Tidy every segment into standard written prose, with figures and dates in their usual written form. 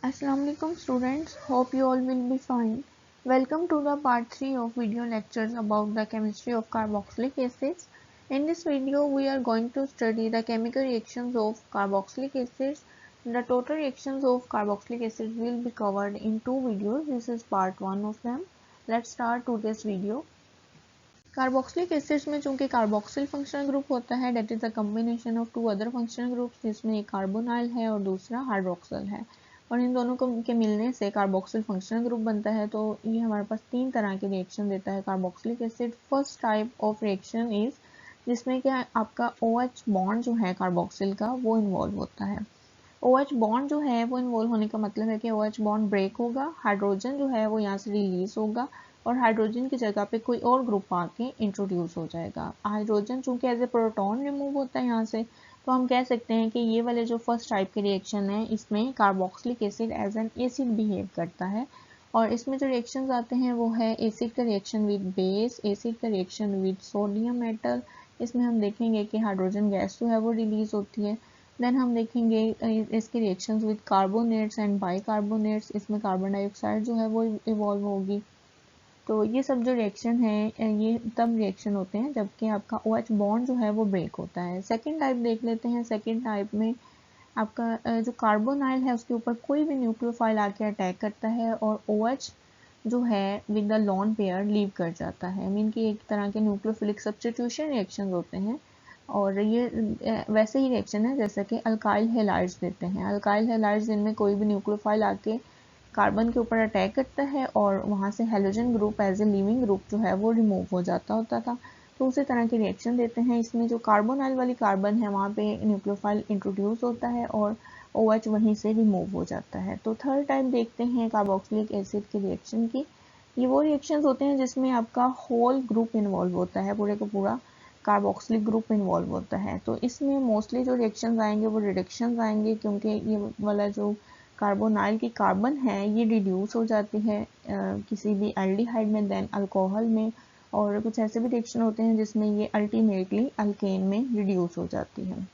Assalamualaikum students, hope you all will be fine. Welcome to the part 3 of video lectures about the chemistry of carboxylic acids. In this video, we are going to study the chemical reactions of carboxylic acids. The total reactions of carboxylic acids will be covered in two videos. This is part 1 of them. Let's start today's video. Carboxylic acids में चूंकि carboxyl functional group होता है, that is a combination of two other functional groups, जिसमें एक carbonyl है और दूसरा hydroxyl है, और इन दोनों के मिलने से कार्बोक्सिल फंक्शनल ग्रुप बनता है। तो ये हमारे पास तीन तरह के रिएक्शन देता है carboxylic acid. First type of reaction is जिसमें क्या आपका OH बॉन्ड जो है कार्बोक्सिल का वो इन्वॉल्व होता है। OH बॉन्ड जो है वो इन्वॉल्व होने का मतलब है कि OH बॉन्ड ब्रेक होगा, हाइड्रोजन जो है वो यहाँ से रिलीज होगा और हाइड्रोजन की जगह पे कोई और ग्रुप आके इंट्रोड्यूस हो जाएगा। हाइड्रोजन चूंकि एज ए प्रोटॉन रिमूव होता है यहाँ से, तो हम कह सकते हैं कि ये वाले जो फर्स्ट टाइप के रिएक्शन है इसमें carboxylic acid as an acid behave करता है। और इसमें जो रिएक्शंस आते हैं वो है एसिड का रिएक्शन विद बेस, एसिड का रिएक्शन विद सोडियम मेटल। इसमें हम देखेंगे कि हाइड्रोजन गैस जो है वो रिलीज होती है। देन हम देखेंगे इसके reactions with carbonates and bicarbonates. इसमें कार्बन डाइऑक्साइड जो है वो इवॉल्व होगी। तो ये सब जो रिएक्शन है ये तब रिएक्शन होते हैं जबकि आपका OH बॉन्ड जो है वो ब्रेक होता है। सेकेंड टाइप देख लेते हैं। सेकेंड टाइप में आपका जो कार्बोनाइल है उसके ऊपर कोई भी न्यूक्लियोफाइल आके अटैक करता है और OH जो है with the lone pair leave कर जाता है। मीन कि एक तरह के न्यूक्लियोफिलिक सब्स्टिट्यूशन रिएक्शन होते हैं, और ये वैसे ही रिएक्शन है जैसे कि अल्काइल हैलाइड्स देते हैं। अल्काइल हैलाइड्स जिनमें कोई भी न्यूक्लियोफाइल आके कार्बन के ऊपर अटैक करता है और वहाँ से halogen group as a leaving group जो है वो रिमूव हो जाता होता था। तो उसी तरह के रिएक्शन देते हैं। इसमें जो कार्बोनाइल वाली कार्बन है वहाँ पे न्यूक्लियोफाइल इंट्रोड्यूस होता है और OH वहीं से रिमूव हो जाता है। तो थर्ड टाइप देखते हैं कार्बोक्सिलिक एसिड के रिएक्शन की। ये वो रिएक्शंस होते हैं जिसमें आपका होल ग्रुप इन्वॉल्व होता है, पूरे का पूरा कार्बोक्सिलिक ग्रुप इन्वॉल्व होता है। तो इसमें मोस्टली जो रिएक्शंस आएंगे वो रिडक्शंस आएंगे, क्योंकि ये वाला जो कार्बोनाइल की कार्बन है ये रिड्यूस हो जाती है किसी भी एल्डिहाइड में, देन अल्कोहल में, और कुछ ऐसे भी रिएक्शन होते हैं जिसमें ये अल्टीमेटली अल्केन में रिड्यूस हो जाती है।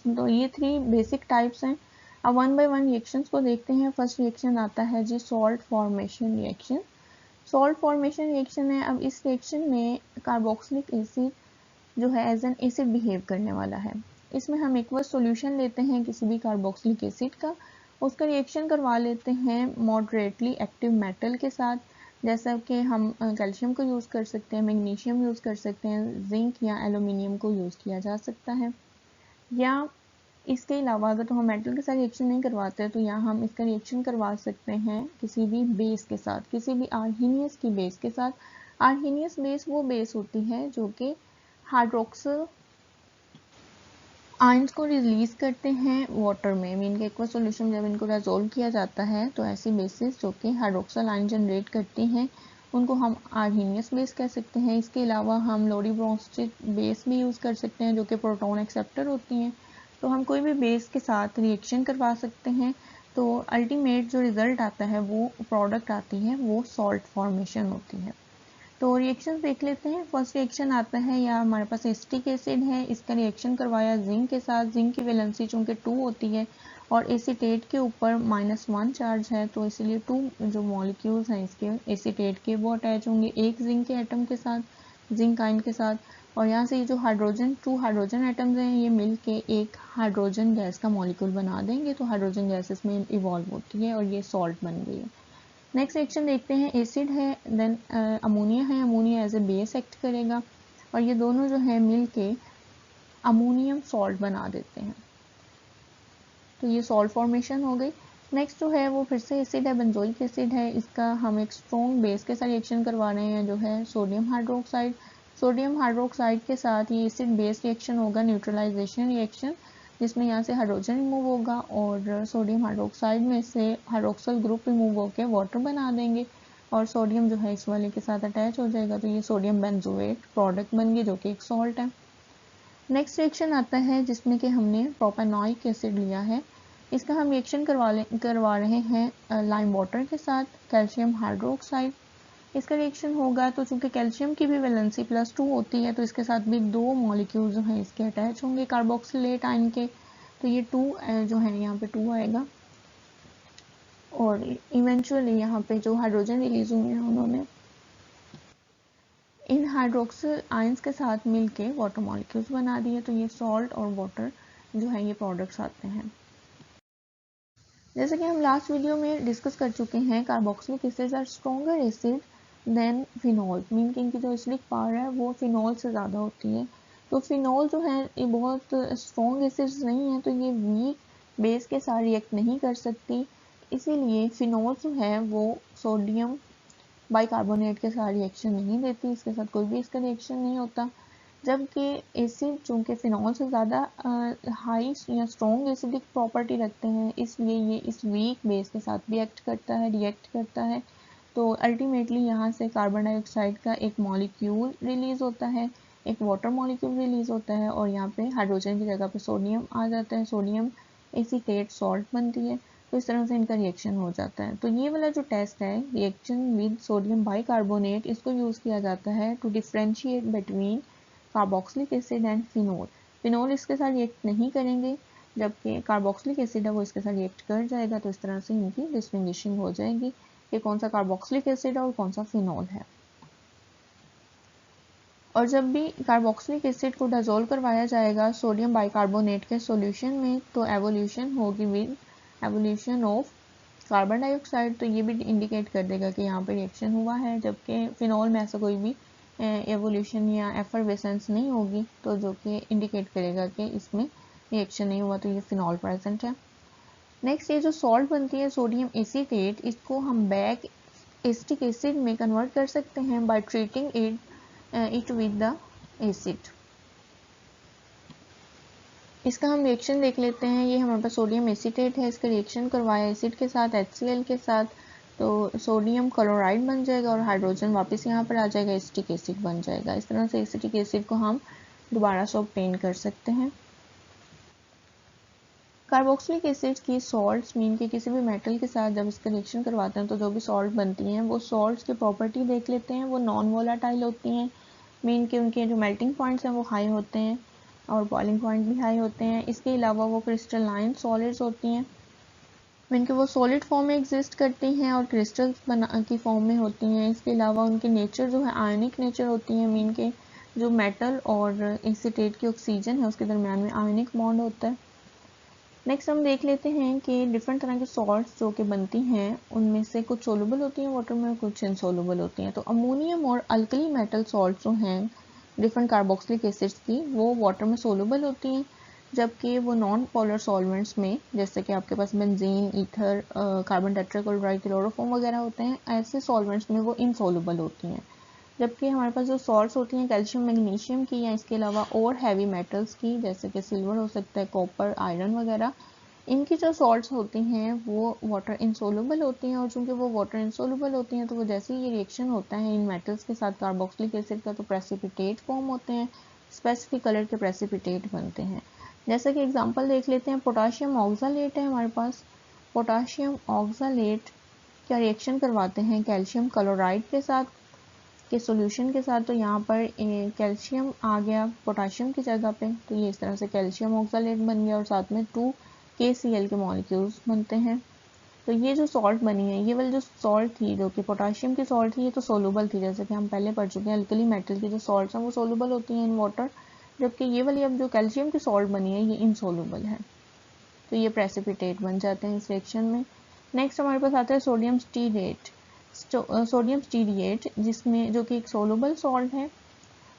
तो ये थ्री बेसिक टाइप्स हैं। अब वन बाय वन रिएक्शंस को देखते हैं। फर्स्ट रिएक्शन आता है जी salt formation reaction. Salt formation reaction है। अब इस रिएक्शन में कार्बोक्सिलिक एसिड जो है एज एन एसिड बिहेव करने वाला है। इसमें हम एक्वस सॉल्यूशन लेते हैं किसी भी कार्बोक्सिलिक एसिड का, उसका रिएक्शन करवा लेते हैं मॉडरेटली एक्टिव मेटल के साथ, जैसा कि हम कैल्शियम को यूज़ कर सकते हैं, मैग्नीशियम यूज़ कर सकते हैं, जिंक या एल्यूमिनियम को यूज़ किया जा सकता है। या इसके अलावा अगर तो हम मेटल के साथ रिएक्शन नहीं करवाते तो यहाँ हम इसका रिएक्शन करवा सकते हैं किसी भी बेस के साथ, किसी भी आर्हीनियस की बेस के साथ। आर्हीनियस बेस वो बेस होती है जो कि हाइड्रोक्सिल आयंस को रिलीज करते हैं वाटर में। मीन के एक्वा सॉल्यूशन जब इनको रेजोल्व किया जाता है तो ऐसी बेसिस जो कि हाइड्रोक्सिल आयन जनरेट करती हैं उनको हम आर्हीनियस बेस कह सकते हैं। इसके अलावा हम लोडी ब्रोंस्टेड बेस भी यूज़ कर सकते हैं जो कि प्रोटॉन एक्सेप्टर होती हैं। तो हम कोई भी बेस के साथ रिएक्शन करवा सकते हैं, तो अल्टीमेट जो रिजल्ट आता है वो प्रोडक्ट आती है वो सॉल्ट फॉर्मेशन होती है। तो रिएक्शन देख लेते हैं। फर्स्ट रिएक्शन आता है या हमारे पास एसिटिक एसिड है, इसका रिएक्शन करवाया जिंक के साथ। जिंक की वैलेंसी चूंकि 2 होती है और एसीटेट के ऊपर -1 चार्ज है, तो इसीलिए 2 जो मॉलिक्यूल्स हैं इसके एसीटेट के वो अटैच होंगे एक जिंक के एटम के साथ, जिंक आयन के साथ। और यहाँ से ये जो हाइड्रोजन 2 हाइड्रोजन एटम्स हैं ये मिल के एक हाइड्रोजन गैस का मॉलिक्यूल बना देंगे। तो हाइड्रोजन गैस इसमें इवॉल्व होती है और ये सॉल्ट बन गई है। नेक्स्ट रिएक्शन देखते हैं। एसिड है, देन अमोनिया है। Ammonia as a base act करेगा और ये दोनों जो है मिल के अमोनियम सॉल्ट बना देते हैं। तो ये सॉल्ट फॉर्मेशन हो गई। नेक्स्ट जो है वो फिर से एसिड है, बेंजोइक एसिड है। इसका हम एक स्ट्रॉन्ग बेस के साथ रिएक्शन करवा रहे हैं जो है सोडियम हाइड्रोक्साइड। सोडियम हाइड्रोक्साइड के साथ ये एसिड बेस रिएक्शन होगा, न्यूट्रलाइजेशन रिएक्शन, जिसमें यहाँ से हाइड्रोजन रिमूव होगा और सोडियम हाइड्रोक्साइड में से हाइड्रोक्सिल ग्रुप रिमूव होकर वाटर बना देंगे और सोडियम जो है इस वाले के साथ अटैच हो जाएगा। तो ये सोडियम बेंजोएट प्रोडक्ट बन गई जो कि एक सॉल्ट है। नेक्स्ट रिएक्शन आता है जिसमें कि हमने प्रोपेनॉइक एसिड लिया है। इसका हम रिएक्शन करवा रहे हैं लाइम वाटर के साथ, कैल्शियम हाइड्रोक्साइड। इसका रिएक्शन होगा तो चूंकि कैल्शियम की भी वैलेंसी +2 होती है तो इसके साथ भी 2 मॉलिक्यूल्स जो हैं इसके अटैच होंगे कार्बोक्सिलेट आयन के। तो ये 2 जो है यहाँ पे 2 आएगा। और इवेंचुअली यहाँ पे जो हाइड्रोजन रिलीज हुए हैं उन्होंने इन हाइड्रोक्सिल आयंस के साथ मिलके वाटर मॉलिक्यूल्स बना दिए। तो ये सॉल्ट और वाटर जो है ये प्रोडक्ट्स आते हैं। जैसे कि हम लास्ट वीडियो में डिस्कस कर चुके हैं, carboxylic acids are stronger acid than phenol, mean कि इनकी जो एसिडिक पावर है वो फिनॉल से ज़्यादा होती है। तो फिनॉल जो है ये बहुत स्ट्रॉन्ग एसिड्स नहीं है, तो ये वीक बेस के साथ रिएक्ट नहीं कर सकती, इसीलिए फिनॉल जो है वो सोडियम बाइकार्बोनेट के साथ रिएक्शन नहीं देती, इसके साथ कोई भी इसका रिएक्शन नहीं होता। जबकि एसिड चूँकि फिनॉल से ज़्यादा हाई या स्ट्रॉन्ग एसिडिक प्रॉपर्टी रखते हैं, इसलिए ये इस वीक बेस के साथ भी रिएक्ट करता है। तो अल्टीमेटली यहाँ से कार्बन डाइऑक्साइड का एक मॉलिक्यूल रिलीज़ होता है, एक वाटर मॉलिक्यूल रिलीज़ होता है, और यहाँ पे हाइड्रोजन की जगह पे सोडियम आ जाता है, सोडियम एसीटेट सॉल्ट बनती है। तो इस तरह से इनका रिएक्शन हो जाता है। तो ये वाला जो टेस्ट है, रिएक्शन विद सोडियम बाइकार्बोनेट, इसको यूज़ किया जाता है to differentiate between carboxylic acid and phenol. Phenol इसके साथ रिएक्ट नहीं करेंगे, जबकि कार्बोक्सिलिक एसिड है वो इसके साथ रिएक्ट कर जाएगा। तो इस तरह से इनकी डिस्टिंग्विशिंग हो जाएगी कि कौन सा कार्बोक्सिलिक एसिड है और कौन सा फिनोल है। और जब भी कार्बोक्सिलिक एसिड को डिसॉल्व करवाया जाएगा सोडियम बाइकार्बोनेट के सॉल्यूशन में, तो एवोल्यूशन होगी with evolution of carbon dioxide. तो ये भी इंडिकेट कर देगा कि यहाँ पे रिएक्शन हुआ है, जबकि फिनॉल में ऐसा कोई भी एवोल्यूशन या एफरवेसेंस नहीं होगी, तो जो कि इंडिकेट करेगा कि इसमें रिएक्शन नहीं हुआ, तो ये फिनॉल प्रेजेंट है। नेक्स्ट ये जो सॉल्ट बनती है सोडियम एसीटेट, इसको हम बैक एसिटिक एसिड में कन्वर्ट कर सकते हैं by treating it with the acid. इसका हम रिएक्शन देख लेते हैं। ये हमारे पास सोडियम एसीटेट है, इसका रिएक्शन करवाया एसिड के साथ, HCl के साथ, तो सोडियम क्लोराइड बन जाएगा और हाइड्रोजन वापस यहाँ पर आ जाएगा, एसिटिक एसिड बन जाएगा। इस तरह से एसिटिक एसिड को हम दोबारा से ऑब्टेन कर सकते हैं। कार्बोक्सिलिक एसिड की सॉल्ट्स मीन के किसी भी मेटल के साथ जब इसका रिएक्शन करवाते हैं तो जो भी सॉल्ट बनती हैं वो सॉल्ट्स की प्रॉपर्टी देख लेते हैं। वो नॉन वोलाटाइल होती हैं, मीन के उनके जो मेल्टिंग पॉइंट्स हैं वो हाई होते हैं और बॉइलिंग पॉइंट भी हाई होते हैं। इसके अलावा वो क्रिस्टलाइन सॉलिड्स होती हैं, मीन के वो सॉलिड फॉर्म में एग्जिस्ट करती हैं और क्रिस्टल्स बना की फॉर्म में होती हैं। इसके अलावा उनके नेचर जो है आयनिक नेचर होती हैं, मीन के जो मेटल और एसीटेट की ऑक्सीजन है उसके दरमियान में आयनिक बॉन्ड होता है। नेक्स्ट हम देख लेते हैं कि डिफरेंट तरह के सॉल्ट्स जो कि बनती हैं उनमें से कुछ सोलुबल होती हैं वाटर में, कुछ इनसोलुबल होती हैं। तो अमोनियम और अल्कली मेटल सॉल्ट जो हैं डिफरेंट कार्बोक्सिलिक एसिड्स की, वो वाटर में सोलुबल होती हैं, जबकि वो नॉन पोलर सॉल्वेंट्स में, जैसे कि आपके पास benzene, ether, carbon tetrachloride, chloroform वगैरह होते हैं, ऐसे सॉल्वेंट्स में वो इनसोलुबल होती हैं। जबकि हमारे पास जो सॉल्ट्स होती हैं कैल्शियम मैग्नीशियम की या इसके अलावा और हैवी मेटल्स की, जैसे कि सिल्वर हो सकता है, कॉपर, आयरन वगैरह, इनकी जो सॉल्ट्स होती हैं वो वाटर इनसोलुबल होती हैं। और चूंकि वो वाटर इनसोलुबल होती हैं तो वो जैसे ही ये रिएक्शन होता है इन मेटल्स के साथ कार्बोक्सिलिक एसिड का, तो प्रेसिपिटेट फॉर्म होते हैं, स्पेसिफिक कलर के प्रेसिपिटेट बनते हैं। जैसे कि एग्जांपल देख लेते हैं, पोटाशियम ऑक्सालेट है हमारे पास। पोटाशियम ऑक्सालेट क्या रिएक्शन करवाते हैं कैल्शियम क्लोराइड के साथ के सॉल्यूशन के साथ, तो यहाँ पर कैल्शियम आ गया पोटाशियम की जगह पे, तो ये इस तरह से कैल्शियम ऑक्सालेट बन गया और साथ में 2KCl के मॉलिक्यूल्स बनते हैं। तो ये जो सॉल्ट बनी है, ये वाली जो सॉल्ट थी जो कि पोटाशियम की सॉल्ट थी, ये तो सोलुबल थी, जैसे कि हम पहले पढ़ चुके हैं अल्कली मेटल की जो सॉल्ट्स हैं वो सोलुबल होती हैं इन वाटर, जबकि ये वाली अब जो कैल्शियम की सॉल्ट बनी है ये इनसोलुबल है, तो ये प्रेसिपिटेट बन जाते हैं इस रिएक्शन में। नेक्स्ट हमारे पास आता है सोडियम स्टीरेट। सोडियम स्टीरिएट जिसमें जो कि एक सोलुबल सॉल्ट है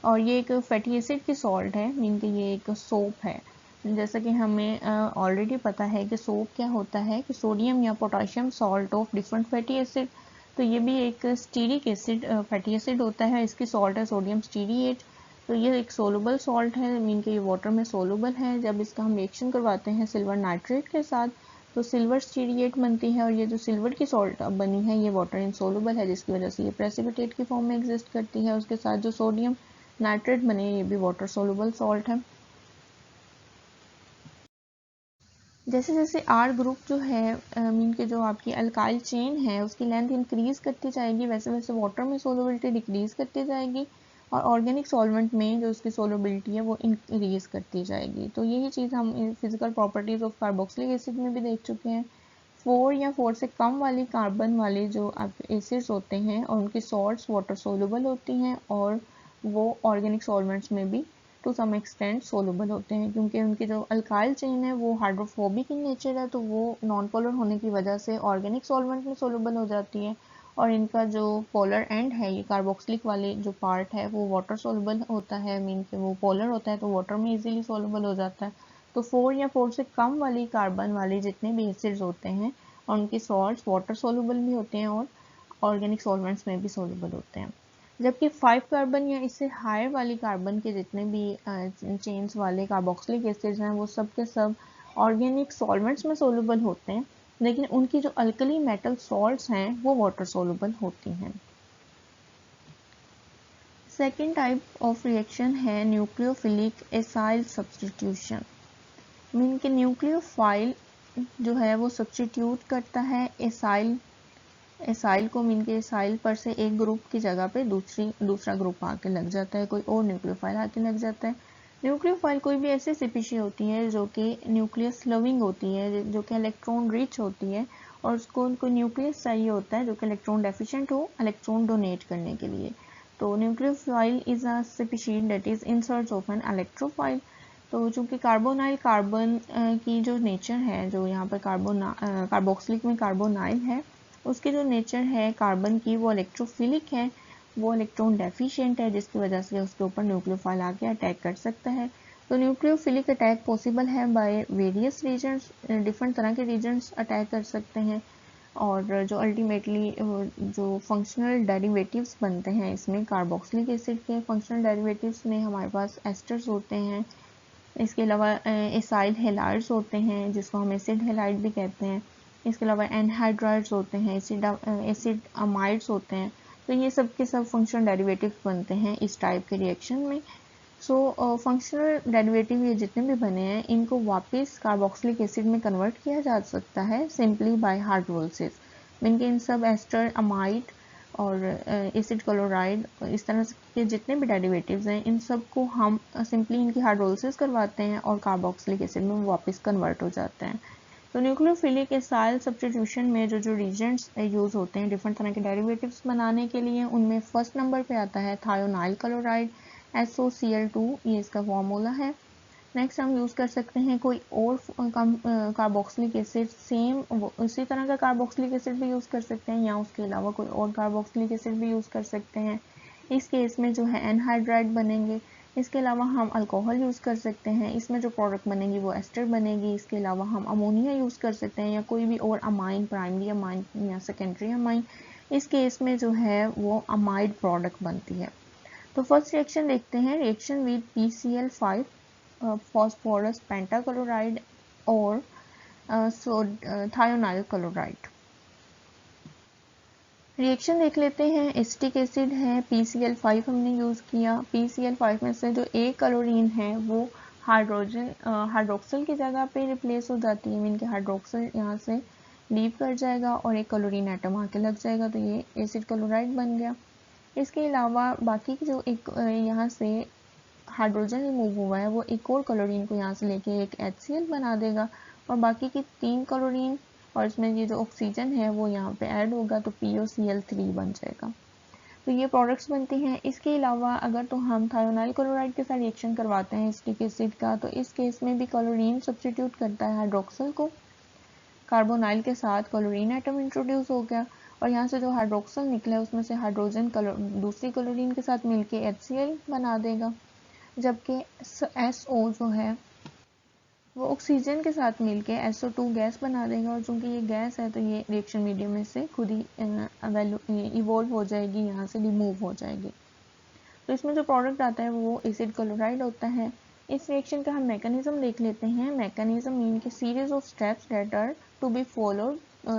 और ये एक फैटी एसिड की सॉल्ट है, मीन कि ये एक सोप है। जैसा कि हमें ऑलरेडी पता है कि सोप क्या होता है कि सोडियम या potassium salt of different fatty acid, तो ये भी एक स्टीरिक एसिड फैटी एसिड होता है, इसकी सॉल्ट है सोडियम स्टीरिएट। तो ये एक सोलुबल सॉल्ट है, मीन कि ये वाटर में सोलुबल है। जब इसका हम रिएक्शन करवाते हैं सिल्वर नाइट्रेट के साथ तो सिल्वर स्टीरिएट बनती है, और ये जो सिल्वर की सॉल्ट बनी है ये वाटर इनसोलुबल है, जिसकी वजह से ये प्रेसिपिटेट की फॉर्म में एग्जिस्ट करती है। उसके साथ जो सोडियम नाइट्रेट बने ये भी वाटर सोलुबल सॉल्ट है। जैसे जैसे आर ग्रुप जो है मीन के जो आपकी अल्काइल चेन है उसकी लेंथ इंक्रीज करती जाएगी, वैसे वैसे वाटर में सोलुबिलिटी डिक्रीज करती जाएगी और ऑर्गेनिक सॉल्वेंट में जो उसकी सोलुबिलिटी है वो इंक्रीज करती जाएगी। तो यही चीज़ हम physical properties of carboxylic acid में भी देख चुके हैं। 4 या 4 से कम वाली कार्बन वाले जो आपके एसिड्स होते हैं और उनकी सॉल्ट्स वाटर सोलुबल होती हैं और वो ऑर्गेनिक सॉल्वेंट्स में भी टू सम एक्सटेंट सोलुबल होते हैं, क्योंकि उनकी जो अल्काइल चेन है वो हाइड्रोफोबिक इन नेचर है, तो वो नॉन पोलर होने की वजह से ऑर्गेनिक सॉल्वेंट में सोलुबल हो जाती है। और इनका जो पोलर एंड है, ये कार्बोक्सिलिक वाले जो पार्ट है वो वाटर सोलुबल होता है, मीन के वो पोलर होता है तो वाटर में इजीली सोलुबल हो जाता है। तो 4 या 4 से कम वाली कार्बन वाले जितने भी एसिड्स होते हैं और उनके सॉल्ट्स वाटर सोलुबल भी होते हैं और ऑर्गेनिक सॉल्वेंट्स में भी सोलुबल होते हैं। जबकि 5 कार्बन या इससे हायर वाली कार्बन के जितने भी चेन्स वाले कार्बोक्सिलिक एसिड्स हैं वो सब के सब ऑर्गेनिक सॉल्वेंट्स में सोलुबल होते हैं, लेकिन उनकी जो अल्कली मेटल सॉल्ट्स हैं वो वाटर सोलुबल होती हैं। सेकेंड टाइप ऑफ रिएक्शन है न्यूक्लियोफिलिक एसाइल सब्स्टिट्यूशन। मीन के न्यूक्लियोफाइल जो है वो सब्स्टिट्यूट करता है एसाइल को, मीन के एसाइल पर से एक ग्रुप की जगह पे दूसरा ग्रुप आके लग जाता है, कोई और न्यूक्लियोफाइल आके लग जाता है। न्यूक्लियोफाइल कोई भी ऐसी स्पीशीज होती है जो कि न्यूक्लियस लविंग होती है, जो कि इलेक्ट्रॉन रिच होती है और उसको उनको न्यूक्लियस चाहिए होता है जो कि इलेक्ट्रॉन डेफिशिएंट हो इलेक्ट्रॉन डोनेट करने के लिए। तो nucleophile is a species that is in search of an electrophile. तो चूंकि कार्बोनाइल कार्बन की जो नेचर है, जो यहाँ पर कार्बोक्सिलिक में कार्बोनाइल है, उसकी जो नेचर है कार्बन की वो इलेक्ट्रोफिलिक है, वो इलेक्ट्रॉन डेफिशिएंट है, जिसकी वजह से उसके ऊपर न्यूक्लियोफाइल आके अटैक कर सकता है। तो न्यूक्लियोफिलिक अटैक पॉसिबल है बाय वेरियस रीजन्स, डिफरेंट तरह के रीजन्स अटैक कर सकते हैं। और जो अल्टीमेटली जो फंक्शनल डेरिवेटिव्स बनते हैं इसमें कार्बोक्सिलिक एसिड के फंक्शनल डेरिवेटिव्स में हमारे पास एस्टर्स होते हैं, इसके अलावा एसाइल हेलाइड्स होते हैं जिसको हम एसिड हेलाइड भी कहते हैं, इसके अलावा एनहाइड्राइड्स होते हैं, एसिड अमाइड्स होते हैं। तो ये सब के सब फंक्शनल डेरिवेटिव्स बनते हैं इस टाइप के रिएक्शन में। सो फंक्शनल डेरिवेटिव ये जितने भी बने हैं इनको वापस कार्बोक्सिलिक एसिड में कन्वर्ट किया जा सकता है सिंपली बाय हाइड्रोलिसिस। मीन के इन सब एस्टर अमाइड और एसिड क्लोराइड इस तरह के जितने भी डेरिवेटिव्स हैं इन सब को हम सिंपली इनकी हाइड्रोलिसिस करवाते हैं और कार्बोक्सिलिक एसिड में वापस कन्वर्ट हो जाते हैं। तो न्यूक्लियोफिलिक एसाइल सब्स्टिट्यूशन में जो रीजेंट्स यूज होते हैं डिफरेंट तरह के डेरिवेटिव्स बनाने के लिए, उनमें फर्स्ट नंबर पे आता है थायोनाइल क्लोराइड SOCl2, ये इसका फॉर्मूला है। नेक्स्ट हम यूज़ कर सकते हैं कोई और कार्बोक्सिलिक एसिड, सेम उसी तरह का कार्बोक्सिलिक एसिड भी यूज़ कर सकते हैं या उसके अलावा कोई और कार्बोक्सिलिक एसिड भी यूज़ कर सकते हैं। इस केस में जो है एनहाइड्राइड बनेंगे। इसके अलावा हम अल्कोहल यूज़ कर सकते हैं, इसमें जो प्रोडक्ट बनेगी वो एस्टर बनेगी। इसके अलावा हम अमोनिया यूज़ कर सकते हैं या कोई भी और अमाइन, प्राइमरी अमाइन या सेकेंडरी अमाइन। इस केस में जो है वो अमाइड प्रोडक्ट बनती है। तो फर्स्ट रिएक्शन देखते हैं, reaction with PCl5 phosphorus pentachloride और thionyl chloride। रिएक्शन देख लेते हैं। एसिटिक एसिड है, PCl5 हमने यूज़ किया। PCl5 में से जो एक क्लोरीन है वो हाइड्रोक्सिल की जगह पे रिप्लेस हो जाती है, मीन के हाइड्रोक्सिल यहाँ से लीव कर जाएगा और एक क्लोरीन एटम आके लग जाएगा, तो ये एसिड क्लोराइड बन गया। इसके अलावा बाकी की जो एक यहाँ से हाइड्रोजन रिमूव हुआ है वो एक और क्लोरीन को यहाँ से लेके एक HCl बना देगा और बाकी की 3 क्लोरीन और इसमें ये जो ऑक्सीजन है वो यहाँ पे ऐड होगा तो POCl3 बन जाएगा। तो ये प्रोडक्ट्स बनती हैं। इसके अलावा अगर तो हम थायोनाइल क्लोराइड के साथ रिएक्शन करवाते हैं एसिटिक एसिड का, तो इस केस में भी क्लोरीन सब्स्टिट्यूट करता है हाइड्रोक्सिल को, कार्बोनाइल के साथ क्लोरीन एटम इंट्रोड्यूस हो गया और यहाँ से जो हाइड्रोक्सिल निकला है उसमें से हाइड्रोजन दूसरी क्लोरीन के साथ मिलके HCl बना देगा, जबकि SO जो है वो ऑक्सीजन के साथ मिलके SO2 गैस बना देगा और चूंकि ये गैस है तो ये रिएक्शन मीडियम में से खुद ही इवॉल्व हो जाएगी, यहाँ से रिमूव हो जाएगी। तो इसमें जो प्रोडक्ट आता है वो एसिड क्लोराइड होता है। इस रिएक्शन का हम मैकेनिज्म देख लेते हैं। मैकेनिज्म मीन के series of steps that are to be followed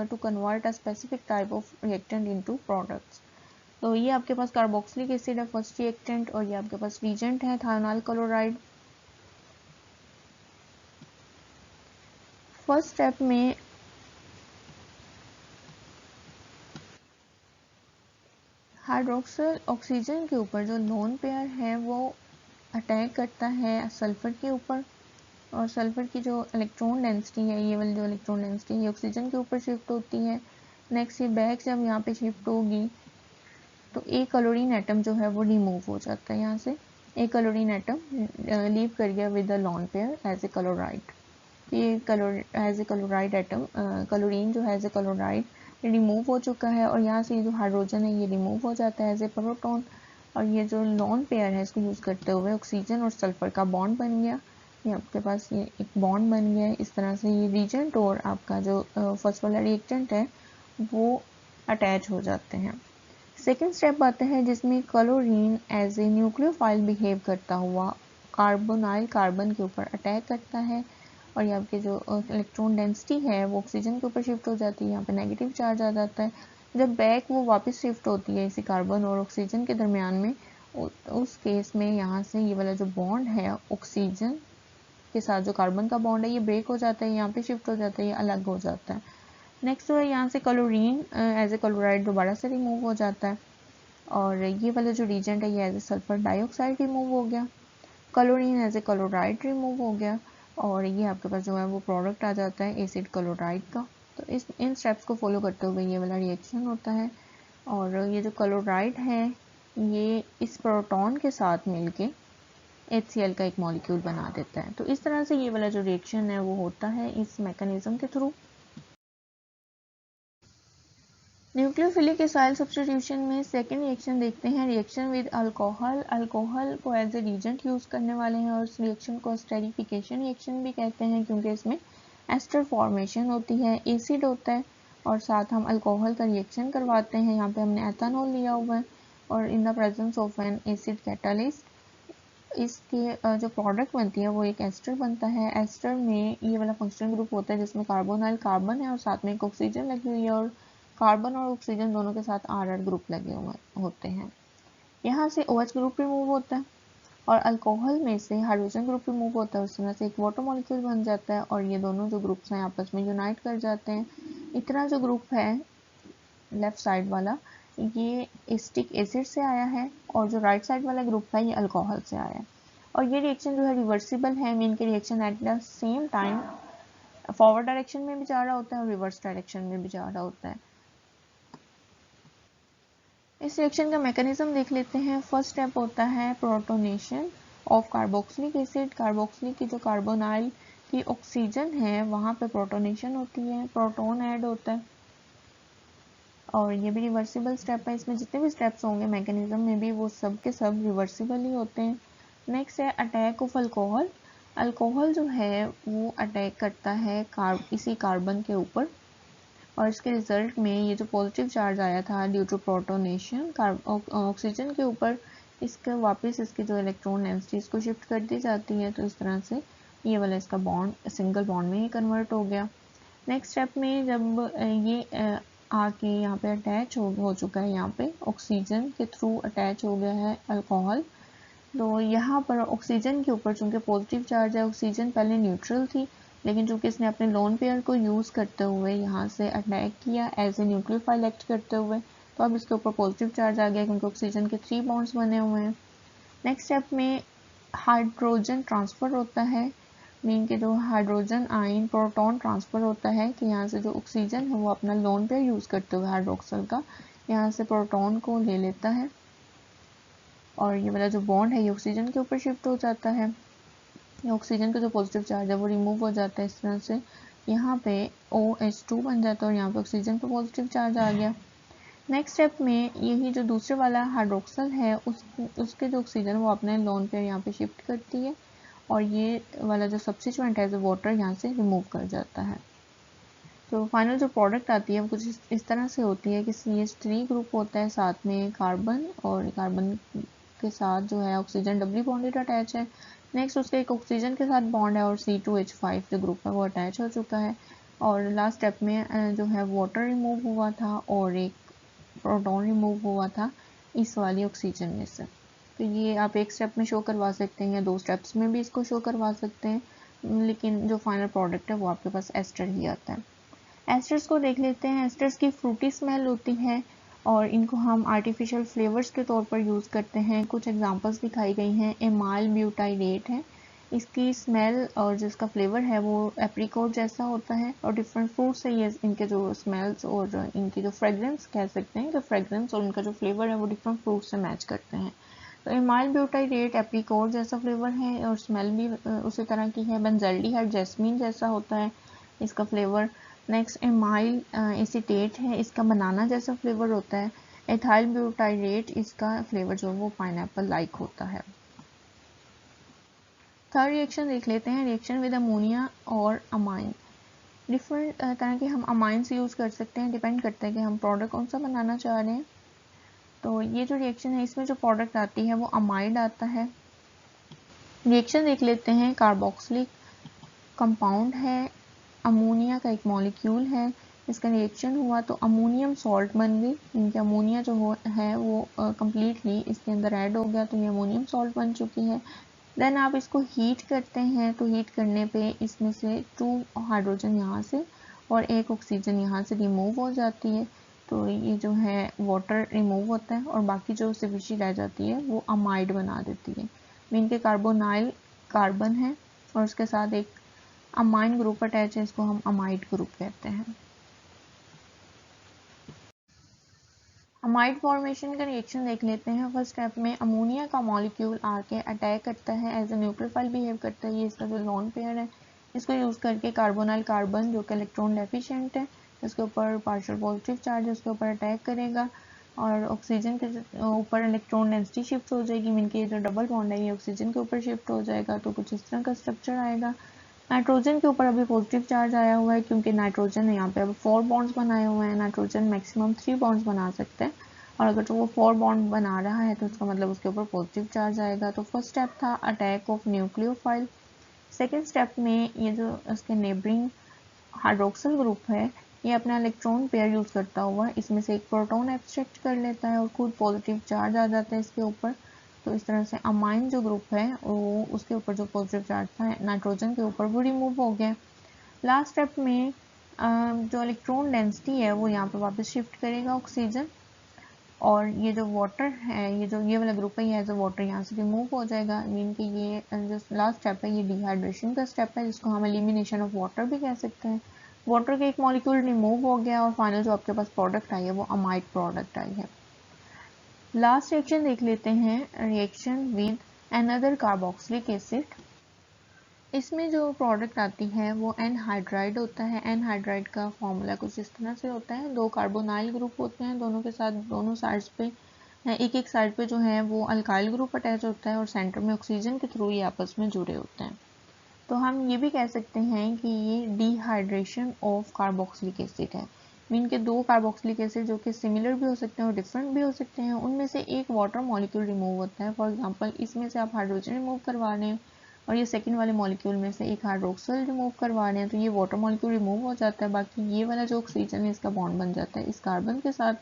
to convert a specific type of reactant into products. तो ये आपके पास कार्बोक्सिलिक एसिड है फर्स्ट रिएक्टेंट और ये आपके पास रीजेंट है थायोनाइल क्लोराइड। फर्स्ट स्टेप में हाइड्रोक्सिल ऑक्सीजन के ऊपर जो लोन पेयर है वो अटैक करता है सल्फर के ऊपर और सल्फर की जो इलेक्ट्रॉन डेंसिटी है, ये वाली जो इलेक्ट्रॉन डेंसिटी है, ऑक्सीजन के ऊपर शिफ्ट होती है। नेक्स्ट ये बैक जब यहाँ पे शिफ्ट होगी तो एक क्लोरीन एटम जो है वो रिमूव हो जाता है यहाँ से। एक क्लोरीन एटम लीव कर गया with a lone pair as a chloride. ये as a chloride atom, chlorine जो है एज ए क्लोराइड रिमूव हो चुका है, और यहाँ से जो हाइड्रोजन है ये रिमूव हो जाता है एज ए प्रोटॉन। और ये जो लोन पेयर है इसको यूज़ करते हुए ऑक्सीजन और सल्फर का बॉन्ड बन गया। ये आपके पास ये एक बॉन्ड बन गया है। इस तरह से ये रिएजेंट और आपका जो फर्स्ट वाला रिएक्टेंट है वो अटैच हो जाते हैं। सेकेंड स्टेप आता है जिसमें chlorine as a nucleophile behave करता हुआ कार्बोनाइल कार्बन के ऊपर अटैक करता है, और यहाँ पे जो इलेक्ट्रॉन डेंसिटी है वो ऑक्सीजन के ऊपर शिफ्ट हो जाती है, यहाँ पे नेगेटिव चार्ज आ जाता है। जब बैक वो वापस शिफ्ट होती है इसी कार्बन और ऑक्सीजन के दरमियान में, उस केस में यहाँ से ये वाला जो बॉन्ड है ऑक्सीजन के साथ जो कार्बन का बॉन्ड है ये ब्रेक हो जाता है, यहाँ पे शिफ्ट हो जाता है, ये अलग हो जाता है। नेक्स्ट जो है यहाँ से क्लोरीन एज ए क्लोराइड दोबारा से रिमूव हो जाता है, और ये वाला जो रीजेंट है ये as a sulphur dioxide remove हो गया, chlorine as a chloride remove हो गया, और ये आपके पास जो है वो प्रोडक्ट आ जाता है एसिड क्लोराइड का। तो इन स्टेप्स को फॉलो करते हुए ये वाला रिएक्शन होता है, और ये जो क्लोराइड है ये इस प्रोटॉन के साथ मिलके HCl का एक मॉलिक्यूल बना देता है। तो इस तरह से ये वाला जो रिएक्शन है वो होता है इस मैकेनिज्म के थ्रू। न्यूक्लियोफिलिक एसाइल सब्स्टिट्यूशन में सेकेंड रिएक्शन देखते हैं, रिएक्शन विद अल्कोहल। अल्कोहल को एज ए रीजेंट यूज करने वाले हैं, और इस रिएक्शन को एस्टेरिफिकेशन रिएक्शन भी कहते हैं क्योंकि इसमें एस्टर फॉर्मेशन होती है, एसिड होता है, और साथ हम अल्कोहल का रिएक्शन करवाते हैं। यहाँ पे हमने एथेनॉल लिया हुआ है, और in the presence of N acid catalyst इसके जो प्रोडक्ट बनती है वो एक एस्टर बनता है। एस्टर में ये वाला फंक्शनल ग्रुप होता है जिसमें कार्बोनाइल कार्बन है और साथ में एक ऑक्सीजन लगी हुई है, और कार्बन और ऑक्सीजन दोनों के साथ RR ग्रुप लगे हुए होते हैं। यहाँ से OH ग्रुप रिमूव होता है, और अल्कोहल में से हाइड्रोजन ग्रुप रिमूव होता है, उस तरह से एक वाटर मॉलिक्यूल बन जाता है, और ये दोनों जो ग्रुप्स हैं आपस में यूनाइट कर जाते हैं। इतना जो ग्रुप है लेफ्ट साइड वाला ये एसिटिक एसिड से आया है, और जो राइट साइड वाला ग्रुप है ये अल्कोहल से आया है। और ये रिएक्शन जो है रिवर्सिबल है, मीन के reaction at the same time forward direction में भी जा रहा होता है और रिवर्स डायरेक्शन में भी जा रहा होता है। इस रिएक्शन का मैकेनिज्म देख लेते हैं। फर्स्ट स्टेप होता है protonation of carboxylic acid. Carboxylic की जो कार्बोनाइल की ऑक्सीजन है वहाँ पे प्रोटोनेशन होती है, प्रोटॉन ऐड होता है, और ये भी रिवर्सिबल स्टेप है। इसमें जितने भी स्टेप्स होंगे मैकेनिज्म में भी वो सब के सब रिवर्सिबल ही होते हैं। नेक्स्ट है अटैक ऑफ अल्कोहल। अल्कोहल जो है वो अटैक करता है इसी कार्बन के ऊपर, और इसके रिजल्ट में ये जो पॉजिटिव चार्ज आया था ड्यू टू प्रोटोनेशन ऑक्सीजन के ऊपर, इसके वापस इसकी जो इलेक्ट्रॉन डेंसिटी इसको शिफ्ट कर दी जाती है। तो इस तरह से ये वाला इसका बॉन्ड सिंगल बॉन्ड में ही कन्वर्ट हो गया। नेक्स्ट स्टेप में जब ये आके यहाँ पे अटैच हो चुका है, यहाँ पे ऑक्सीजन के थ्रू अटैच हो गया है अल्कोहल, तो यहाँ पर ऑक्सीजन के ऊपर चूंकि पॉजिटिव चार्ज है, ऑक्सीजन पहले न्यूट्रल थी, लेकिन चूंकि इसने अपने लोन पेयर को यूज़ करते हुए यहाँ से अटैक किया एज ए न्यूक्लियोफाइल एक्ट करते हुए, तो अब इसके ऊपर पॉजिटिव चार्ज आ गया क्योंकि ऑक्सीजन के 3 बॉन्ड्स बने हुए हैं। नेक्स्ट स्टेप में हाइड्रोजन ट्रांसफ़र होता है, मीन के जो हाइड्रोजन आयन प्रोटॉन ट्रांसफ़र होता है कि यहाँ से जो ऑक्सीजन है वो अपना लोन पेयर यूज़ करते हुए हाइड्रोक्सल का यहाँ से प्रोटॉन को ले लेता है, और ये वाला जो बॉन्ड है ये ऑक्सीजन के ऊपर शिफ्ट हो जाता है। ऑक्सीजन का जो पॉजिटिव चार्ज है वो रिमूव हो जाता है, इस तरह से यहाँ पे OH2 बन जाता है, और यहाँ पे ऑक्सीजन पे पॉजिटिव चार्ज आ गया। नेक्स्ट स्टेप में यही जो दूसरे वाला हाइड्रोक्सल है उसके जो ऑक्सीजन वो अपने लोन पेयर यहाँ पे शिफ्ट करती है, और ये वाला जो सब्स्टिट्यूएंट है जो वाटर यहाँ से रिमूव कर जाता है। तो फाइनल जो प्रोडक्ट आती है वो कुछ इस तरह से होती है कि CH3 ग्रुप होता है, साथ में कार्बन, और कार्बन के साथ जो है ऑक्सीजन डबली बॉन्डेड अटैच है। नेक्स्ट उसके एक ऑक्सीजन के साथ बॉन्ड है, और C2H5 जो ग्रुप है वो अटैच हो चुका है, और लास्ट स्टेप में जो है वाटर रिमूव हुआ था और एक प्रोटॉन रिमूव हुआ था इस वाली ऑक्सीजन में से। तो ये आप एक स्टेप में शो करवा सकते हैं या 2 स्टेप्स में भी इसको शो करवा सकते हैं, लेकिन जो फाइनल प्रोडक्ट है वो आपके पास एस्टर ही आता है। एस्टर्स को देख लेते हैं। एस्टर्स की फ्रूटी स्मेल होती है, और इनको हम आर्टिफिशियल फ्लेवर्स के तौर पर यूज़ करते हैं। कुछ एग्जांपल्स दिखाई गई हैं। एमाइल ब्यूटाइरेट है, इसकी स्मेल और जो इसका फ्लेवर है वो एप्रिकॉट जैसा होता है और डिफरेंट फ्रूट से ये इनके जो स्मेल्स और इनकी जो फ्रेगरेंस कह सकते हैं, तो फ्रेगरेंस और इनका जो फ्लेवर है वो डिफरेंट फ्रूट से मैच करते हैं। तो इमाइल ब्यूटाइरेट एप्रिकॉट जैसा फ्लेवर है और स्मेल भी उसी तरह की है। बेंजल्डिहाइड जैस्मीन जैसा होता है इसका फ्लेवर। नेक्स्ट इमाइल एसीटेट है, इसका बनाना जैसा फ्लेवर होता है। एथाइल ब्यूटाइरेट, इसका फ्लेवर जो है वो पाइनएप्पल लाइक होता है। थर्ड रिएक्शन देख लेते हैं, रिएक्शन विद अमोनिया और अमाइन। डिफरेंट तरह के हम अमाइंस यूज़ कर सकते हैं, डिपेंड करता है कि हम प्रोडक्ट कौन सा बनाना चाह रहे हैं। तो ये जो रिएक्शन है इसमें जो प्रोडक्ट आती है वो अमाइड आता है। रिएक्शन देख लेते हैं, कार्बोक्सिलिक कंपाउंड है, अमोनिया का एक मॉलिक्यूल है, इसका रिएक्शन हुआ तो अमोनियम सॉल्ट बन गई। इनके अमोनिया जो है वो कम्प्लीटली इसके अंदर ऐड हो गया तो ये अमोनियम सॉल्ट बन चुकी है। देन आप इसको हीट करते हैं तो हीट करने पे इसमें से 2 हाइड्रोजन यहाँ से और 1 ऑक्सीजन यहाँ से रिमूव हो जाती है। तो ये जो है वाटर रिमूव होता है और बाकी जो स्पीशीज रह जाती है वो अमाइड बना देती है। मीन के कार्बोनाइल कार्बन है और उसके साथ एक अमाइन ग्रुप अटैच है, इसको हम अमाइड ग्रुप कहते हैं। अमाइड फॉर्मेशन का रिएक्शन देख लेते हैं। फर्स्ट स्टेप में अमोनिया का मॉलिक्यूल आके अटैक करता है, एज ए न्यूक्लियोफाइल बिहेव करता है। ये इसका जो लोन पेयर है इसको यूज़ करके कार्बोनाइल कार्बन जो कि इलेक्ट्रॉन डेफिशिएंट है, इसके ऊपर पार्शियल पॉजिटिव चार्ज उसके ऊपर अटैक करेगा और ऑक्सीजन के ऊपर इलेक्ट्रॉन डेंसिटी शिफ्ट हो जाएगी। मीन के जो डबल बॉन्ड है ये ऑक्सीजन के ऊपर शिफ्ट हो जाएगा तो कुछ इस तरह का स्ट्रक्चर आएगा। नाइट्रोजन के ऊपर अभी पॉजिटिव चार्ज आया हुआ है क्योंकि नाइट्रोजन यहाँ पे अब 4 बॉन्ड्स बनाए हुए हैं। नाइट्रोजन मैक्सिमम 3 बॉन्ड्स बना सकते हैं और अगर तो वो 4 बॉन्ड बना रहा है तो उसका मतलब उसके ऊपर पॉजिटिव चार्ज आएगा। तो फर्स्ट स्टेप था attack of nucleophile. Second step में ये जो इसके नेबरिंग हाइड्रोक्सिल ग्रुप है ये अपना इलेक्ट्रॉन पेयर यूज करता हुआ इसमें से एक प्रोटॉन एब्स्ट्रैक्ट कर लेता है और खुद पॉजिटिव चार्ज आ जाता है इसके ऊपर। तो इस तरह से अमाइन जो ग्रुप है वो उसके ऊपर जो पॉजिटिव चार्ज था नाइट्रोजन के ऊपर वो रिमूव हो गया। लास्ट स्टेप में जो इलेक्ट्रॉन डेंसिटी है वो यहाँ पर वापस शिफ्ट करेगा ऑक्सीजन और ये जो वाटर है ये वाला ग्रुप है ये एज अ वाटर यहाँ से रिमूव हो जाएगा। मीन कि ये जो लास्ट स्टेप है ये डिहाइड्रेशन का स्टेप है जिसको हम एलिमिनेशन ऑफ वाटर भी कह सकते हैं। वाटर का एक मॉलिक्यूल रिमूव हो गया और फाइनल जो आपके पास प्रोडक्ट आई है वो अमाइड प्रोडक्ट आई है। लास्ट रिएक्शन देख लेते हैं, reaction with another carboxylic acid. इसमें जो प्रोडक्ट आती है वो एनहाइड्राइड होता है। एनहाइड्राइड का फॉर्मूला कुछ इस तरह से होता है, 2 कार्बोनाइल ग्रुप होते हैं, दोनों के साथ दोनों साइड्स पे एक साइड पे जो है वो अल्काइल ग्रुप अटैच होता है और सेंटर में ऑक्सीजन के थ्रू ये आपस में जुड़े होते हैं। तो हम ये भी कह सकते हैं कि ये डिहाइड्रेशन ऑफ कार्बोक्सिलिक एसिड है। मीन के 2 कार्बोक्सिलिक एसिड जो कि सिमिलर भी हो सकते हैं और डिफरेंट भी हो सकते हैं, उनमें से एक वाटर मॉलिक्यूल रिमूव होता है। फॉर एग्जांपल इसमें से आप हाइड्रोजन रिमूव करवा रहे हैं और ये सेकंड वाले मॉलिक्यूल में से एक हाइड्रोक्सिल रिमूव करवा रहे हैं तो ये वाटर मॉलिक्यूल रिमूव हो जाता है, बाकी ये वाला जो ऑक्सीजन है इसका बॉन्ड बन जाता है इस कार्बन के साथ।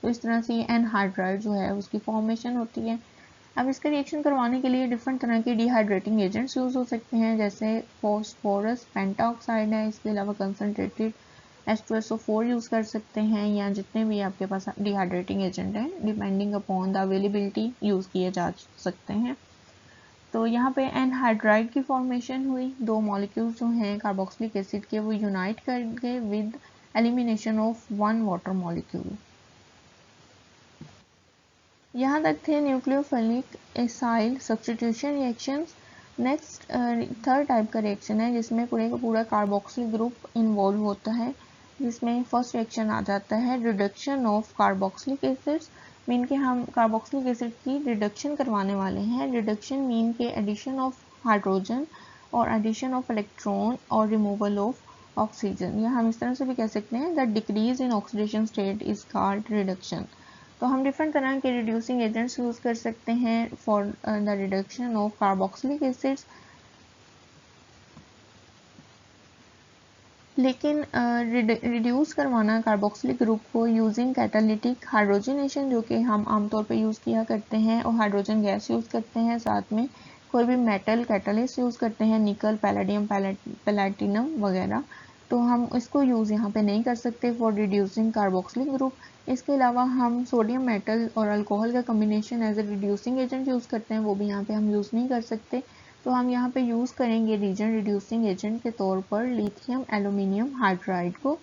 तो इस तरह से ये एनहाइड्राइड जो है उसकी फॉर्मेशन होती है। अब इसका रिएक्शन करवाने के लिए डिफरेंट तरह के डिहाइड्रेटिंग एजेंट्स यूज़ हो सकते हैं, जैसे फॉस्फोरस पेंटाऑक्साइड है, इसके अलावा कंसनट्रेटेड H2SO4 यूज़ कर सकते हैं या जितने भी आपके पास डिहाइड्रेटिंग एजेंट हैं depending upon the availability use किए जा सकते हैं। तो यहाँ पे एनहाइड्राइड की फॉर्मेशन हुई, 2 मॉलिक्यूल्स जो हैं कार्बोक्सिलिक एसिड के वो यूनाइट कर गए with elimination of 1 water molecule. यहाँ तक थे nucleophilic acyl substitution reactions. Next third type का रिएक्शन है जिसमें पूरे का पूरा कार्बोक्सिल ग्रुप इन्वॉल्व होता है, जिसमें फर्स्ट रिएक्शन आ जाता है reduction of carboxylic acids. Mean के हम कार्बोक्सिलिक एसिड की रिडक्शन करवाने वाले हैं। रिडक्शन मीन के एडिशन ऑफ हाइड्रोजन और एडिशन ऑफ इलेक्ट्रॉन और रिमूवल ऑफ ऑक्सीजन, या हम इस तरह से भी कह सकते हैं that decrease in oxidation state is called reduction. तो हम डिफरेंट तरह के रिड्यूसिंग एजेंट्स यूज़ कर सकते हैं for the reduction of carboxylic acids. लेकिन रिड्यूस करवाना कार्बोक्सिलिक ग्रुप को यूजिंग कैटालिटिक हाइड्रोजनेशन जो कि हम आमतौर पे यूज़ किया करते हैं और हाइड्रोजन गैस यूज़ करते हैं, साथ में कोई भी मेटल कैटलिस्ट यूज़ करते हैं, निकल पैलेडियम पैलेटिनम वगैरह, तो हम इसको यूज़ यहाँ पे नहीं कर सकते फॉर रिड्यूसिंग कार्बोक्सिलिक ग्रुप। इसके अलावा हम सोडियम मेटल और अल्कोहल का combination as a reducing agent use करते हैं, वो भी यहाँ पे हम यूज़ नहीं कर सकते। तो हम यहाँ पे यूज़ करेंगे रीजन रिड्यूसिंग एजेंट के तौर पर लिथियम एल्यूमिनियम हाइड्राइड को,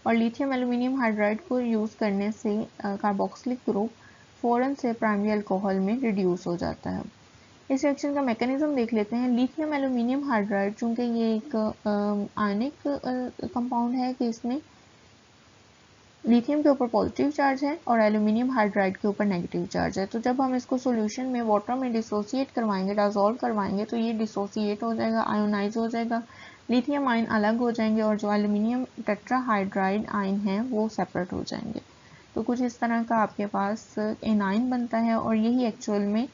और लिथियम एल्यूमिनियम हाइड्राइड को यूज़ करने से कार्बोक्सिलिक ग्रुप फ़ौरन से प्राइमरी अल्कोहल में रिड्यूस हो जाता है। इस रिएक्शन का मैकेनिज्म देख लेते हैं। लिथियम एल्यूमिनियम हाइड्राइड, चूँकि ये एक आयनिक कंपाउंड है कि इसमें लिथियम के ऊपर पॉजिटिव चार्ज है और एल्यूमिनियम हाइड्राइड के ऊपर नेगेटिव चार्ज है। तो जब हम इसको सॉल्यूशन में वाटर में डिसोसिएट करवाएंगे, डिसॉल्व करवाएंगे, तो ये डिसोसिएट हो जाएगा, आयोनाइज हो जाएगा, लिथियम आयन अलग हो जाएंगे और जो एल्यूमिनियम टेट्राहाइड्राइड आयन है वो सेपरेट हो जाएंगे। तो कुछ इस तरह का आपके पास एनाइन बनता है और यही एक्चुअल में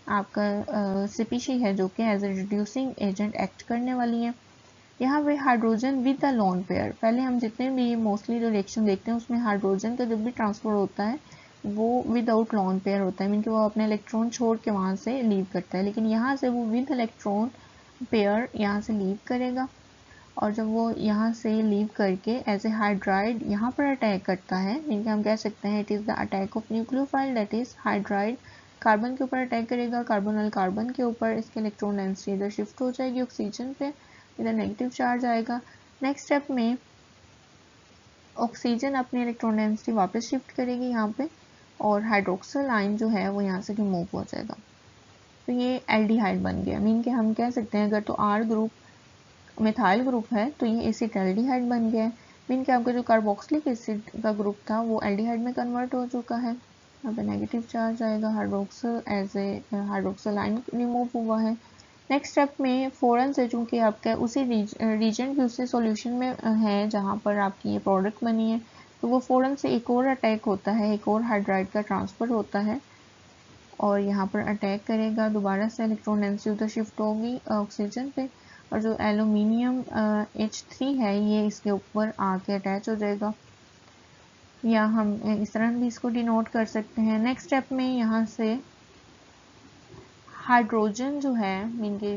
आपका सीपीसी है जो कि as a reducing agent act करने वाली है। यहाँ पे hydrogen with the lone pair, पहले हम जितने भी मोस्टली जो रिएक्शन देखते हैं उसमें हाइड्रोजन का जब भी ट्रांसफर होता है वो विदाउट लोन पेयर होता है, मीन कि वो अपने इलेक्ट्रॉन छोड़ के वहाँ से लीव करता है, लेकिन यहाँ से वो विद इलेक्ट्रॉन पेयर यहाँ से लीव करेगा और जब वो यहाँ से लीव करके एज ए हाइड्राइड यहाँ पर अटैक करता है, मीन कि हम कह सकते हैं it is the attack of nucleophile, that is hydride carbon के ऊपर अटैक करेगा, कार्बोनल कार्बन के ऊपर इसके इलेक्ट्रॉन डेंसिटी इधर शिफ्ट हो जाएगी ऑक्सीजन पे, इधर नेगेटिव चार्ज आएगा। नेक्स्ट स्टेप में ऑक्सीजन अपनी इलेक्ट्रॉन डेंसिटी वापस शिफ्ट करेगी यहाँ पे और हाइड्रोक्सिल आयन जो है वो यहाँ से रिमूव हो जाएगा। तो ये एल्डिहाइड बन गया, मीन कि हम कह सकते हैं अगर तो आर ग्रुप मिथाइल ग्रुप है तो ये एसिटाल्डिहाइड बन गया है, मीन कि आपका जो कार्बोक्सिलिक एसिड का ग्रुप था वो एल्डिहाइड में कन्वर्ट हो चुका है। यहाँ पे नेगेटिव चार्ज आएगा, hydroxyl as a hydroxyl ion remove हुआ है। नेक्स्ट स्टेप में फ़ौरन से, चूँकि आपका उसी रीजन की उसी सॉल्यूशन में है जहाँ पर आपकी ये प्रोडक्ट बनी है, तो वो फ़ौरन से एक और अटैक होता है, एक और हाइड्राइड का ट्रांसफ़र होता है और यहाँ पर अटैक करेगा, दोबारा से इलेक्ट्रॉन डेंसिटी उधर शिफ्ट होगी ऑक्सीजन पे और जो एल्यूमिनियम H3 है ये इसके ऊपर आके अटैच हो जाएगा, या हम इस तरह भी इसको डिनोट कर सकते हैं। नेक्स्ट स्टेप में यहाँ से हाइड्रोजन जो है, मीन के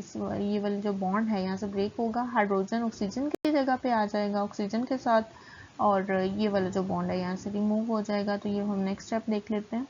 ये वाला जो बॉन्ड है यहाँ से ब्रेक होगा, हाइड्रोजन ऑक्सीजन की जगह पे आ जाएगा ऑक्सीजन के साथ और ये वाला जो बॉन्ड है यहाँ से रिमूव हो जाएगा। तो ये हम नेक्स्ट स्टेप देख लेते हैं।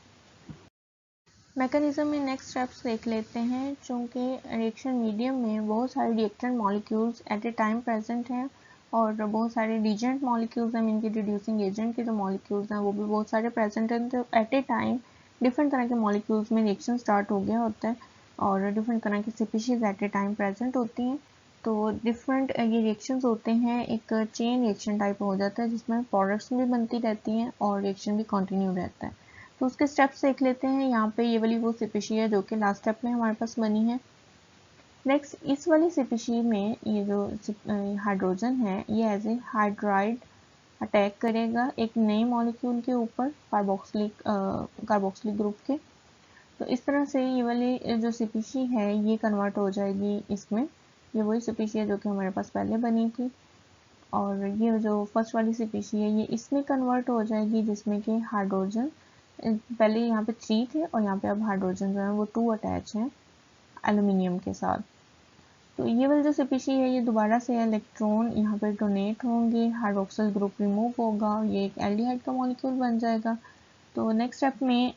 मैकेनिज्म में नेक्स्ट स्टेप्स देख लेते हैं। चूँकि रिएक्शन मीडियम में बहुत सारे reactant molecules at a time present हैं और बहुत सारे रिएजेंट मॉलिक्यूल्स हैं, मीन के रिड्यूसिंग एजेंट के जो मॉलिक्यूल्स हैं वो भी बहुत सारे प्रेजेंट हैं, तो एट ए टाइम डिफरेंट तरह के मॉलिक्यूल्स में रिएक्शन स्टार्ट हो गया होता है और डिफरेंट तरह की species eight a time present होती हैं। तो डिफरेंट ये रिएक्शंस होते हैं, एक चेन रिएक्शन टाइप हो जाता है जिसमें प्रोडक्ट्स भी बनती रहती हैं और रिएक्शन भी कंटिन्यू रहता है। तो उसके स्टेप्स देख लेते हैं। यहाँ पे ये वाली वो स्पीशी है जो कि लास्ट स्टेप में हमारे पास बनी है। नेक्स्ट इस वाली स्पीशी में ये जो हाइड्रोजन है ये एज ए हाइड्राइड अटैक करेगा एक नए मॉलिक्यूल के ऊपर कार्बोक्सिलिक ग्रुप के। तो इस तरह से ये वाली जो स्पीशी है ये कन्वर्ट हो जाएगी इसमें, ये वही स्पीशी है जो कि हमारे पास पहले बनी थी और ये जो फर्स्ट वाली स्पीशी है ये इसमें कन्वर्ट हो जाएगी जिसमें कि हाइड्रोजन पहले यहाँ पे 3 थे और यहाँ पे अब हाइड्रोजन जो है वो 2 अटैच हैं एल्यूमिनियम के साथ। तो ये वाली जो स्पीशी है ये दोबारा से इलेक्ट्रॉन यहाँ पे डोनेट होंगे, हाइड्रोक्सिल ग्रुप रिमूव होगा, ये एक एल्डिहाइड का मॉलिक्यूल बन जाएगा। तो नेक्स्ट स्टेप में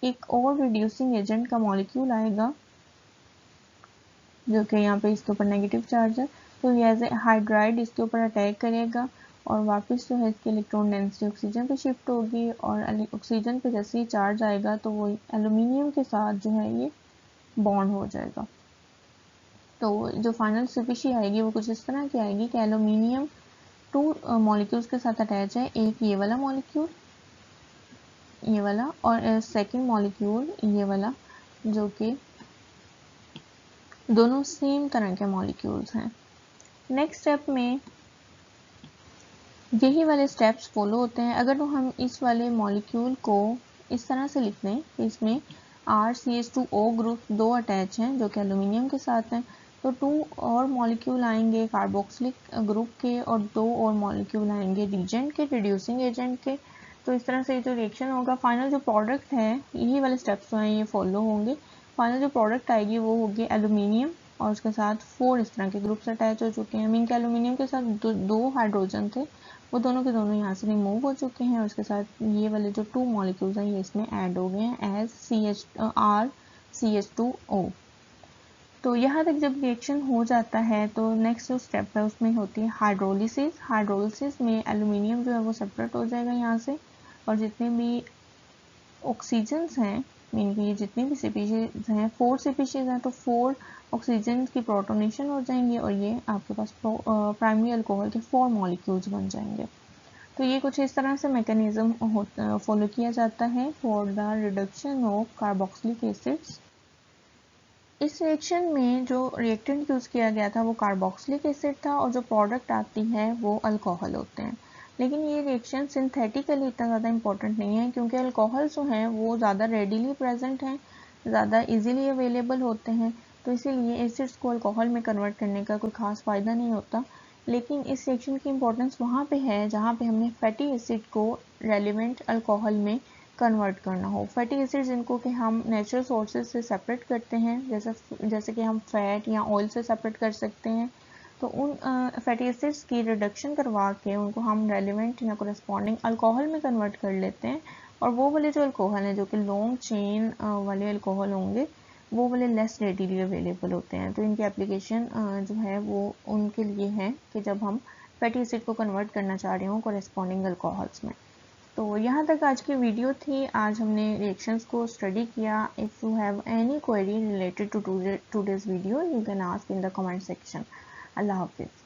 एक और रिड्यूसिंग एजेंट का मॉलिक्यूल आएगा जो कि यहाँ पे इसके ऊपर नेगेटिव चार्ज है, तो ये एज ए हाइड्राइड इसके ऊपर अटैक करेगा और वापस जो है इसकी इलेक्ट्रॉन डेंसिटी ऑक्सीजन पे शिफ्ट होगी और ऑक्सीजन पे जैसे ही चार्ज आएगा तो वो एल्यूमिनियम के साथ जो है ये बॉन्ड हो जाएगा। तो जो फाइनल स्पीशी आएगी वो कुछ इस तरह की आएगी कि एल्यूमिनियम 2 मॉलिक्यूल्स के साथ अटैच है, एक ये वाला मॉलिक्यूल ये वाला और सेकेंड मॉलिक्यूल ये वाला, जो कि दोनों सेम तरह के मॉलिक्यूल्स हैं। नेक्स्ट स्टेप में यही वाले स्टेप्स फॉलो होते हैं। अगर तो हम इस वाले मॉलिक्यूल को इस तरह से लिख दें कि इसमें RCH2O ग्रुप 2 अटैच हैं जो कि एल्यूमिनियम के साथ हैं, तो 2 और मॉलिक्यूल आएंगे कार्बोक्सिलिक ग्रुप के और 2 और मॉलिक्यूल आएंगे रिएजेंट के, रिड्यूसिंग एजेंट के। तो इस तरह से जो रिएक्शन होगा, फाइनल जो प्रोडक्ट है यही वाले स्टेप्स जो हैं ये फॉलो होंगे। फाइनल जो प्रोडक्ट आएगी वो होगी एल्यूमिनियम और उसके साथ 4 इस तरह के ग्रुप्स अटैच हो चुके हैं, मीन के एल्यूमिनियम के साथ दो हाइड्रोजन थे वो दोनों के दोनों यहाँ से रिमूव हो चुके हैं और उसके साथ ये वाले जो 2 मॉलिक्यूल्स हैं ये इसमें ऐड हो गए हैं एज RCH2O। तो यहाँ तक जब रिएक्शन हो जाता है तो नेक्स्ट जो स्टेप है उसमें होती है हाइड्रोलिसिस। हाइड्रोलिसिस में एल्यूमिनियम जो है वो सेपरेट हो जाएगा यहाँ से, और जितने भी ऑक्सीजन्स हैं, मीन कि ये जितनी भी स्पीशीज हैं, 4 स्पीशीज हैं, तो 4 ऑक्सीजन की प्रोटोनेशन हो जाएंगे और ये आपके पास प्राइमरी अल्कोहल के 4 मॉलिक्यूल्स बन जाएंगे। तो ये कुछ इस तरह से मैकेनिज्म फॉलो किया जाता है for the reduction of carboxylic acids. इस रिएक्शन में जो रिएक्टेंट यूज़ किया गया था वो कार्बोक्सिलिक एसिड था और जो प्रोडक्ट आती है वो अल्कोहल होते हैं। लेकिन ये रिएक्शन सिंथेटिकली इतना ज़्यादा इंपॉर्टेंट नहीं है क्योंकि अल्कोहल जो हैं वो ज़्यादा रेडिली प्रेजेंट हैं, ज़्यादा इजीली अवेलेबल होते हैं, तो इसीलिए एसिड्स को अल्कोहल में कन्वर्ट करने का कोई खास फ़ायदा नहीं होता। लेकिन इस रिएक्शन की इंपॉर्टेंस वहाँ पे है जहाँ पे हमने फैटी एसिड को रेलिवेंट अल्कोहल में कन्वर्ट करना हो। फैटी एसिड्स जिनको कि हम नेचुरल सोर्सेज से सेपरेट करते हैं, जैसे कि हम फैट या ऑयल से सेपरेट कर सकते हैं, तो उन फैटी एसिड्स की रिडक्शन करवा के उनको हम रेलिवेंट या कोरेस्पॉन्डिंग अल्कोहल में कन्वर्ट कर लेते हैं। और वो वाले जो अल्कोहल हैं जो कि लॉन्ग चेन वाले अल्कोहल होंगे वो वाले लेस रेडीली अवेलेबल होते हैं। तो इनकी एप्लीकेशन जो है वो उनके लिए है कि जब हम फैटी एसिड को कन्वर्ट करना चाह रहे हों कोरेस्पॉन्डिंग अल्कोहल्स में। तो यहाँ तक आज की वीडियो थी। आज हमने रिएक्शंस को स्टडी किया। If you have any query related to today's video you can ask in the comment section. अल्लाह हाफिज़।